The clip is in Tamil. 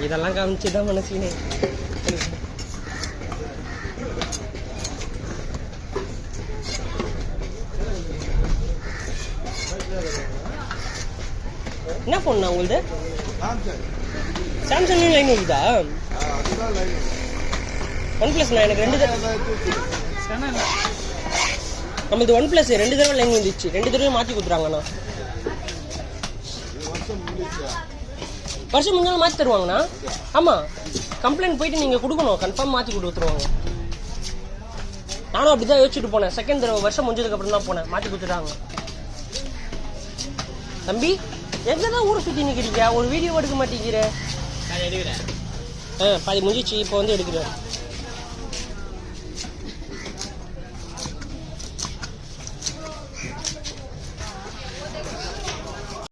இதெல்லாம் காமிச்சுதான் மனசுனே. என்ன ஃபோன் உங்களுது? சாம்சங் லைன் இருக்குதா? OnePlus நான் எனக்கு 2 நம்மளது OnePlus 2 தடவை லைன் வந்துச்சு. 2 தடவை மாற்றி கொடுத்துறாங்கண்ணா. வருஷம் முன்னாலும் மாற்றி தருவாங்கண்ணா. ஆமாம், கம்ப்ளைண்ட் போயிட்டு நீங்கள் கொடுக்கணும், கன்ஃபார்ம் மாற்றி கொடுத்துருவாங்க. நானும் அப்படி தான் யோசிச்சுட்டு போனேன். செகண்ட் தடவை வருஷம் முடிஞ்சதுக்கப்புறம் தான் போனேன், மாற்றி கொடுத்துட்டாங்க. தம்பி எங்கே தான் ஊரை சுற்றி நிற்கிறீங்க? ஒரு வீடியோ எடுக்க மாட்டேங்கிற? பாதி முடிஞ்சிச்சு, இப்போ வந்து எடுக்கிறேன்.